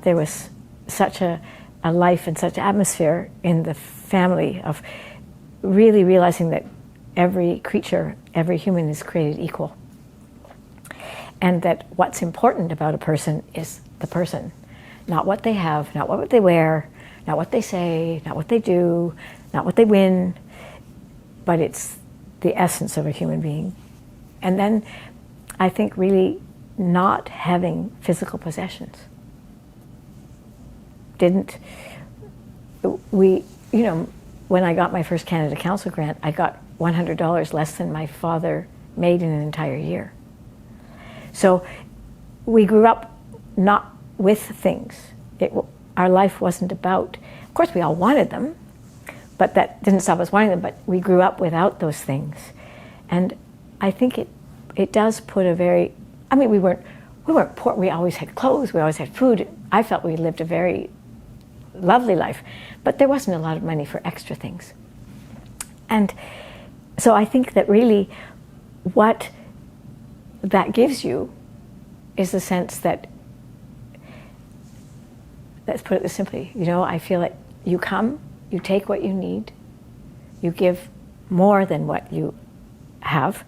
there was such a life and such atmosphere in the family of really realizing that every creature, every human is created equal. And that what's important about a person is the person, not what they have, not what they wear, not what they say, not what they do, not what they win, but it's the essence of a human being. And then I think really not having physical possessions. When I got my first Canada Council grant, I got $100 less than my father made in an entire year. So we grew up not with things. Our life wasn't about, of course we all wanted them, but that didn't stop us wanting them, but we grew up without those things. And I think it does put a very, we weren't poor, we always had clothes, we always had food. I felt we lived a very lovely life, but there wasn't a lot of money for extra things. And so I think that really what that gives you is the sense that, let's put it this simply, I feel like you come, you take what you need, you give more than what you have,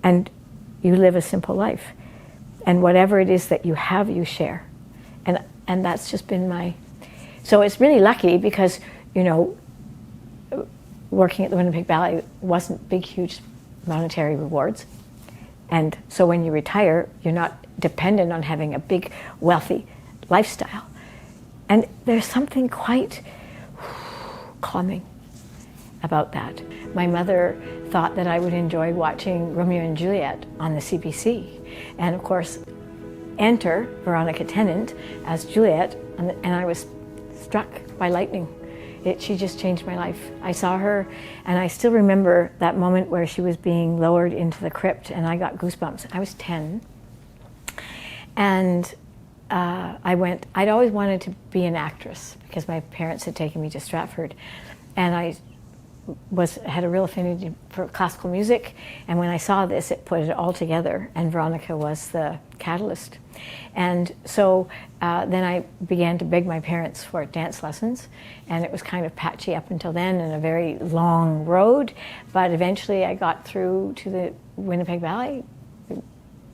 and you live a simple life. And whatever it is that you have, you share. And that's just been so it's really lucky because, working at the Winnipeg Ballet wasn't big, huge monetary rewards. And so when you retire, you're not dependent on having a big, wealthy lifestyle. And there's something quite calming about that. My mother thought that I would enjoy watching Romeo and Juliet on the CBC. And of course, enter Veronica Tennant as Juliet, and I was struck by lightning. She just changed my life. I saw her, and I still remember that moment where she was being lowered into the crypt, and I got goosebumps. I was 10, and I'd always wanted to be an actress because my parents had taken me to Stratford, and I had a real affinity for classical music, and when I saw this, it put it all together, and Veronica was the catalyst. And so then I began to beg my parents for dance lessons, and it was kind of patchy up until then and a very long road, but eventually I got through to the Winnipeg Ballet,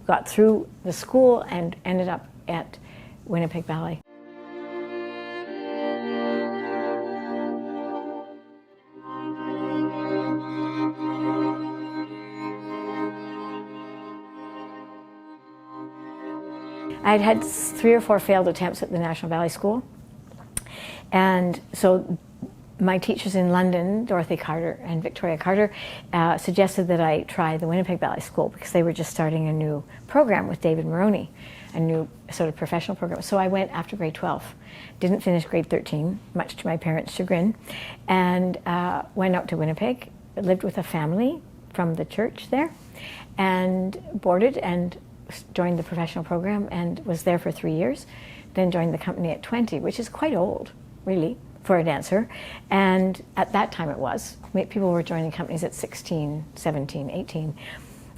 got through the school, and ended up at Winnipeg Ballet. I'd had 3 or 4 failed attempts at the National Ballet School. And so my teachers in London, Dorothy Carter and Victoria Carter, suggested that I try the Winnipeg Ballet School because they were just starting a new program with David Moroney, a new sort of professional program. So I went after grade 12, didn't finish grade 13, much to my parents' chagrin, and went out to Winnipeg, lived with a family from the church there, and boarded and joined the professional program and was there for 3 years, then joined the company at 20, which is quite old, really, for a dancer. And at that time it was. People were joining companies at 16, 17, 18,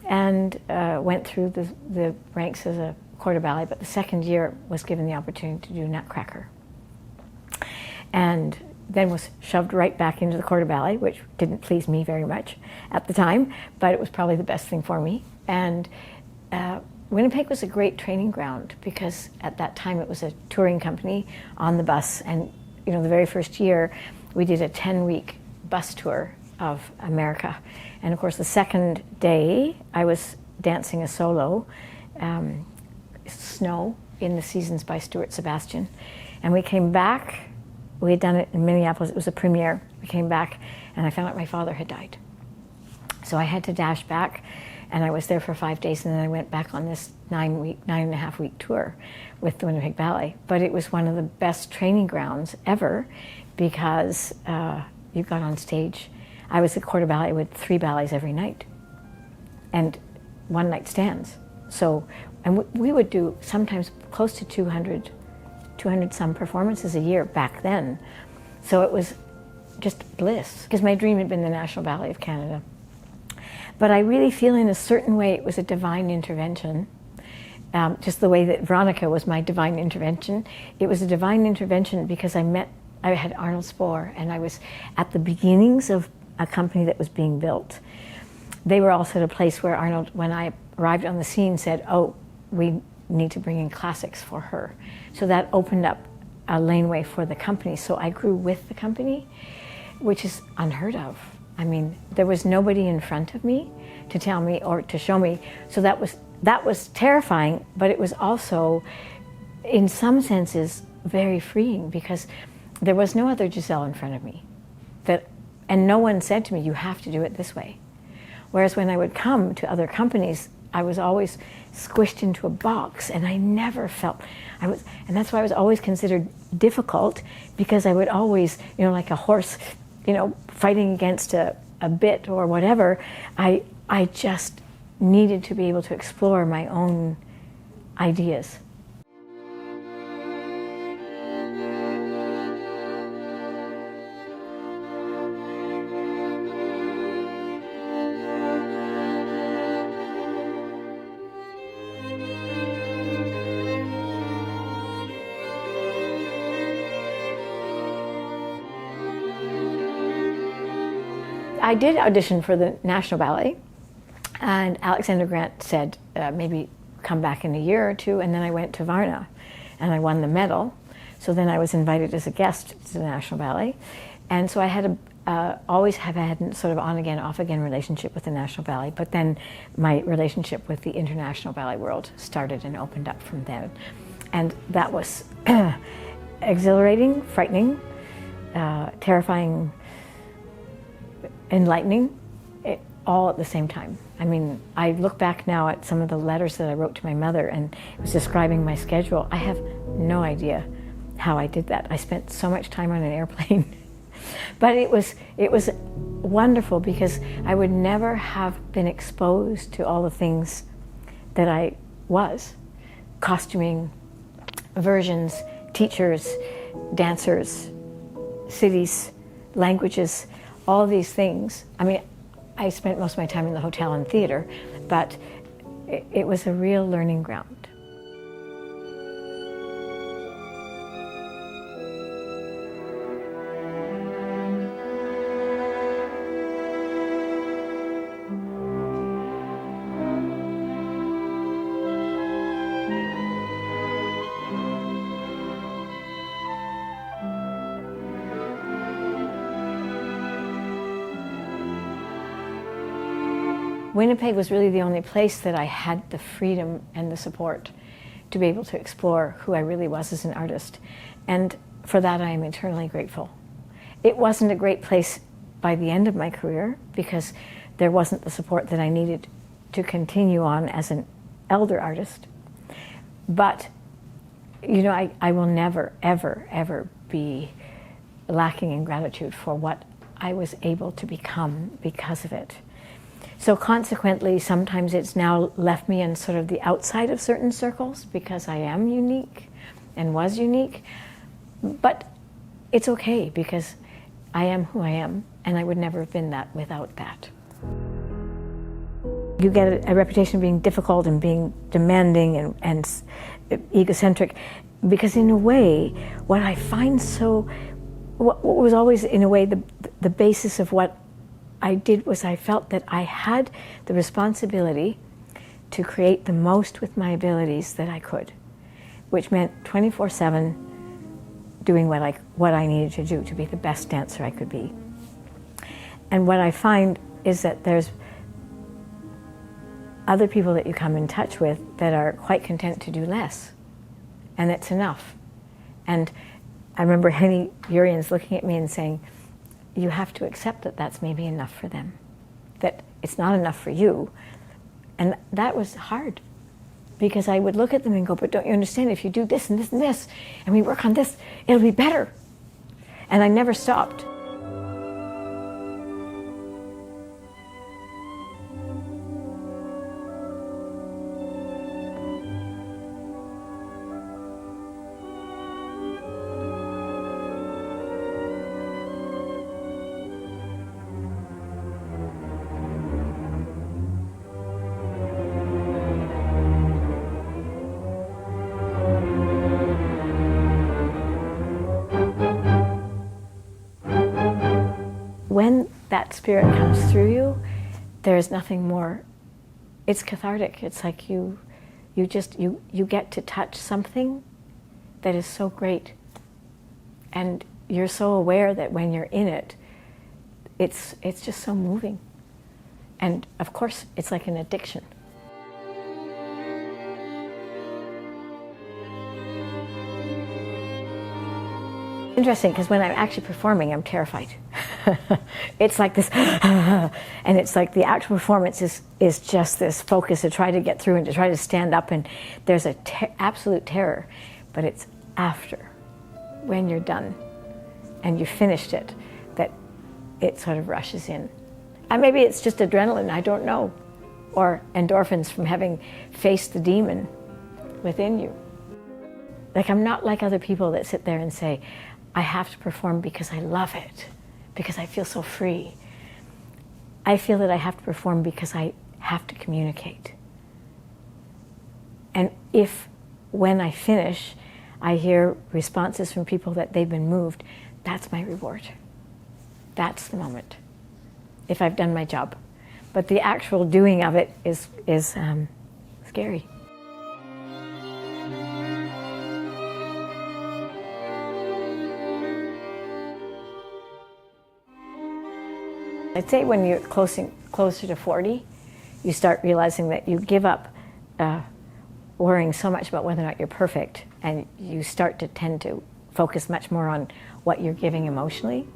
and went through the ranks as a corps de ballet, but the second year was given the opportunity to do Nutcracker. And then was shoved right back into the corps de ballet, which didn't please me very much at the time, but it was probably the best thing for me. And Winnipeg was a great training ground because at that time it was a touring company on the bus, and the very first year we did a 10-week bus tour of America. And of course the second day I was dancing a solo, Snow, in the Seasons by Stuart Sebastian. And we came back, we had done it in Minneapolis, it was a premiere. We came back and I found out my father had died. So I had to dash back, and I was there for 5 days, and then I went back on this 9.5 week tour with the Winnipeg Ballet. But it was one of the best training grounds ever because you got on stage. I was at corps de ballet with 3 ballets every night and one night stands. So, and we would do sometimes close to 200 some performances a year back then. So it was just bliss, because my dream had been the National Ballet of Canada. But I really feel in a certain way it was a divine intervention, just the way that Veronica was my divine intervention. It was a divine intervention because I had Arnold Spohr, and I was at the beginnings of a company that was being built. They were also at a place where Arnold, when I arrived on the scene, said, oh, we need to bring in classics for her. So that opened up a laneway for the company. So I grew with the company, which is unheard of. I mean, there was nobody in front of me to tell me or to show me. So that was terrifying, but it was also, in some senses, very freeing, because there was no other Giselle in front of me. And no one said to me, you have to do it this way. Whereas when I would come to other companies, I was always squished into a box, and I never felt, and that's why I was always considered difficult, because I would always, like a horse, fighting against a bit or whatever, I just needed to be able to explore my own ideas. I did audition for the National Ballet, and Alexander Grant said, maybe come back in a year or two, and then I went to Varna, and I won the medal. So then I was invited as a guest to the National Ballet, and so I had always have had sort of on-again, off-again relationship with the National Ballet, but then my relationship with the international ballet world started and opened up from then. And that was exhilarating, frightening, terrifying, enlightening, all at the same time. I mean, I look back now at some of the letters that I wrote to my mother, and it was describing my schedule. I have no idea how I did that. I spent so much time on an airplane. But it was wonderful, because I would never have been exposed to all the things that I was. Costuming, versions, teachers, dancers, cities, languages, all these things. I mean, I spent most of my time in the hotel and theater, but it was a real learning ground. Winnipeg was really the only place that I had the freedom and the support to be able to explore who I really was as an artist. And for that, I am eternally grateful. It wasn't a great place by the end of my career, because there wasn't the support that I needed to continue on as an elder artist. But, I will never, ever, ever be lacking in gratitude for what I was able to become because of it. So consequently, sometimes it's now left me in sort of the outside of certain circles, because I am unique and was unique. But it's okay, because I am who I am, and I would never have been that without that. You get a reputation of being difficult and being demanding and egocentric, because in a way, what I find what was always in a way the basis of what I did was I felt that I had the responsibility to create the most with my abilities that I could, which meant 24/7 doing what I needed to do to be the best dancer I could be. And what I find is that there's other people that you come in touch with that are quite content to do less, and that's enough. And I remember Henny Urians looking at me and saying, you have to accept that that's maybe enough for them, that it's not enough for you. And that was hard, because I would look at them and go, but don't you understand, if you do this and this and this, and we work on this, it'll be better. And I never stopped. that spirit comes through you, there's nothing more. It's cathartic. It's like you get to touch something that is so great. And you're so aware that when you're in it, it's just so moving. And of course, it's like an addiction. Interesting, because when I'm actually performing, I'm terrified. It's like this, and it's like the actual performance is just this focus to try to get through and to try to stand up, and there's a absolute terror, but it's after, when you're done and you finished it, that it sort of rushes in. And maybe it's just adrenaline, I don't know, or endorphins from having faced the demon within you. Like, I'm not like other people that sit there and say, I have to perform because I love it, because I feel so free. I feel that I have to perform because I have to communicate. And if, when I finish, I hear responses from people that they've been moved, that's my reward. That's the moment, if I've done my job. But the actual doing of it is scary. I'd say when you're closer to 40, you start realizing that you give up worrying so much about whether or not you're perfect, and you start to tend to focus much more on what you're giving emotionally.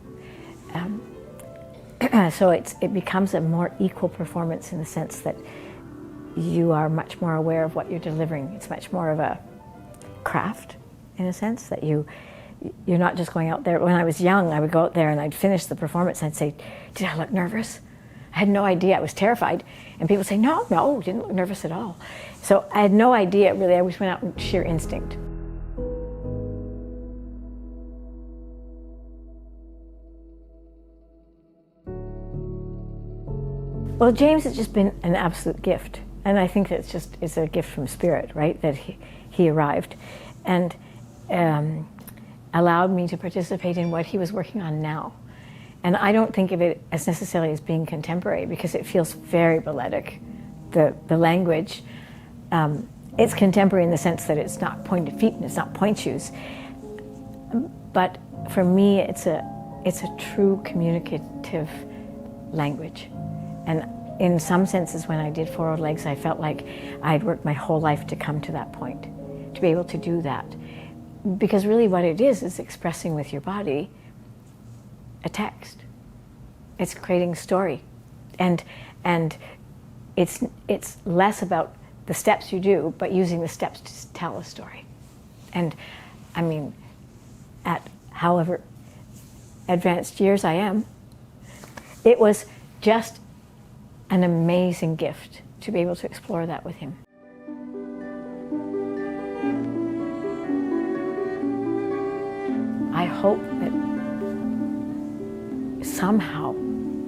So it becomes a more equal performance in the sense that you are much more aware of what you're delivering. It's much more of a craft, in a sense, that you're not just going out there. When I was young, I would go out there and I'd finish the performance and I'd say, did I look nervous? I had no idea. I was terrified. And people say, no, you didn't look nervous at all. So I had no idea, really. I always went out in sheer instinct. Well, James has just been an absolute gift. And I think that it's a gift from Spirit, right? That he arrived and allowed me to participate in what he was working on now. And I don't think of it as necessarily as being contemporary, because it feels very balletic. The language, it's contemporary in the sense that it's not pointed feet and it's not point shoes. But for me, it's a true communicative language. And in some senses, when I did Forward Legs, I felt like I had worked my whole life to come to that point, to be able to do that. Because really what it is expressing with your body a text. It's creating story. And it's less about the steps you do, but using the steps to tell a story. And I mean, at however advanced years I am, it was just an amazing gift to be able to explore that with him. I hope that somehow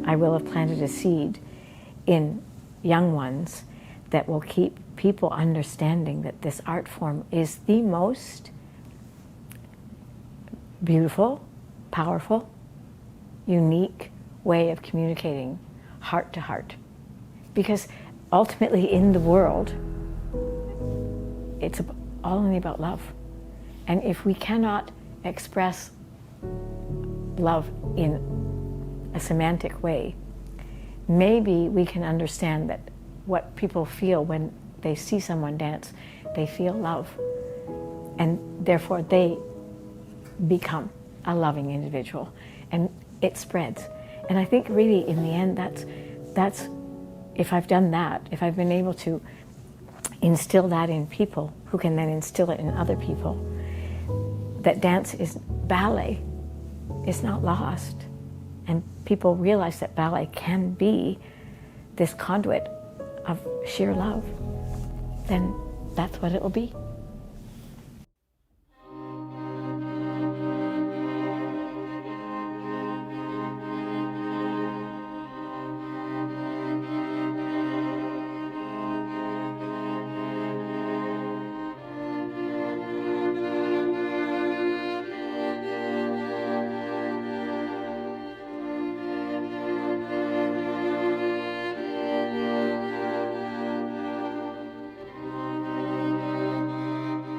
I will have planted a seed in young ones that will keep people understanding that this art form is the most beautiful, powerful, unique way of communicating heart to heart. Because ultimately in the world, it's all only about love. And if we cannot express love in a semantic way, maybe we can understand that what people feel when they see someone dance, they feel love. And therefore they become a loving individual. And it spreads. And I think really in the end, that's if I've done that, if I've been able to instill that in people who can then instill it in other people, that dance is ballet, is not lost. And people realize that ballet can be this conduit of sheer love, then that's what it will be.